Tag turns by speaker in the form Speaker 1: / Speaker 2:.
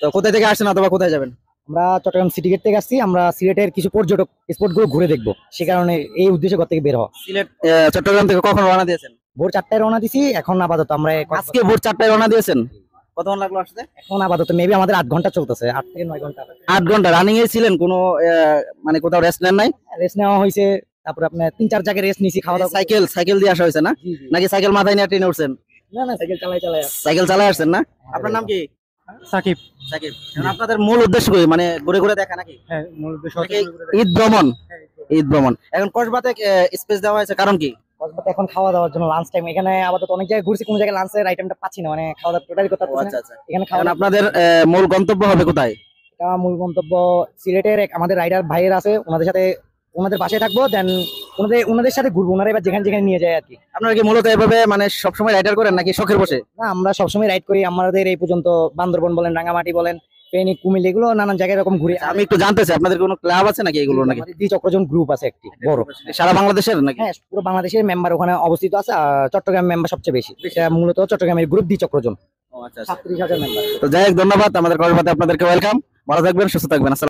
Speaker 1: তো কোথায় থেকে আসছেন অথবা কোথায় যাবেন?
Speaker 2: আমরা চট্টগ্রাম সিটি গেট থেকে আসছি। আমরা সিলেটের কিছু পর্যটক স্পট গুলো ঘুরে দেখবো, সে কারণে এই উদ্দেশ্যে ঘর থেকে বের হওয়া।
Speaker 1: সিলেট চট্টগ্রাম থেকে কখন রওনা দিয়েছেন?
Speaker 2: ভোর 4টায় রওনা দিছি। এখন আপাতত আমরা
Speaker 1: আজকে ভোর 4টায় রওনা দিয়েছেন? কতক্ষণ লাগলো আসতে?
Speaker 2: এখন আপাতত মেবি আমাদের 8 ঘন্টা চলতেছে, 8 থেকে 9 ঘন্টা।
Speaker 1: 8 ঘন্টা রানিং এ ছিলেন? কোনো মানে কোথাও রেস্ট নেন নাই?
Speaker 2: রেস্ট নেওয়া হয়েছে, তারপর আপনার 3-4 জায়গায় রেস্ট নিছি, খাওয়া দাওয়া।
Speaker 1: সাইকেল দিয়ে আসা হয়েছে না?
Speaker 2: জি, জি।
Speaker 1: নাকি সাইকেল মাথায় নিয়ে ট্রেনে উঠছেন?
Speaker 2: না না, সাইকেল চালাই চালাই
Speaker 1: সাইকেল চালায় আসছেন না? আপনার নাম কি?
Speaker 2: সাকিব।
Speaker 1: সাকিব। এখন আপনাদের মূল উদ্দেশ্য কি, মানে ঘুরে ঘুরে দেখা নাকি?
Speaker 2: হ্যাঁ, মূল উদ্দেশ্য
Speaker 1: নাকি ঈদ ভ্রমণ? ঈদ ভ্রমণ। এখন কক্সবাজারে স্পেস দেওয়া হয়েছে কারণ কি?
Speaker 2: কক্সবাজার এখন খাওয়া দাওয়ার জন্য লাঞ্চ টাইম। এখানে আপাতত অনেক জায়গায় ঘুরছি, কোন জায়গায় লাঞ্চের আইটেমটা পাচ্ছি না, মানে খাওয়া দাওয়া টোটালি করতে পারছি না।
Speaker 1: আচ্ছা আচ্ছা।
Speaker 2: এখানে খাওয়া
Speaker 1: এখন
Speaker 2: দাওয়া
Speaker 1: আপনাদের মূল গন্তব্য হবে কোথায়?
Speaker 2: এটা মূল গন্তব্য সিলেটের আমাদের রাইডার ভাইয়ের আছে, ওনাদের সাথে ওনাদের বাসায় থাকবো, দেন ওনাদের সাথে ঘুরবো, ওনারা এবার যেখানে যেখানে নিয়ে যায় আর কি।
Speaker 1: আপনারা কি মূলত এভাবে মানে সবসময় রাইডার করেন নাকি শখের বসে?
Speaker 2: না, আমরা সবসময় রাইড করি। আমাদের এই পর্যন্ত বান্দরবন বলেন, রাঙামাটি বলেন, ফেনী, কুমিল্লা, এগুলো নানান জায়গায় এরকম ঘুরি।
Speaker 1: আমি একটু জানতে চাই আপনাদের কোনো ক্লাব আছে নাকি এগুলো নাকি?
Speaker 2: আমাদের দ্বিচক্রজন গ্রুপ আছে একটি বড়,
Speaker 1: সারা বাংলাদেশের নাকি?
Speaker 2: হ্যাঁ পুরো বাংলাদেশের মেম্বার ওখানে অবস্থিত আছে। আর চট্টগ্রাম মেম্বার সবচেয়ে বেশি। এটা মূলত চট্টগ্রামের গ্রুপ দ্বিচক্রজন,
Speaker 1: ও আচ্ছা আচ্ছা।
Speaker 2: 37,000 মেম্বার।
Speaker 1: তো যাই হোক, ধন্যবাদ আমাদের কক্সবাজারে আপনাদেরকে ওয়েলকাম। ভালো থাকবেন, সুস্থ থাকবেন। আসসালাম।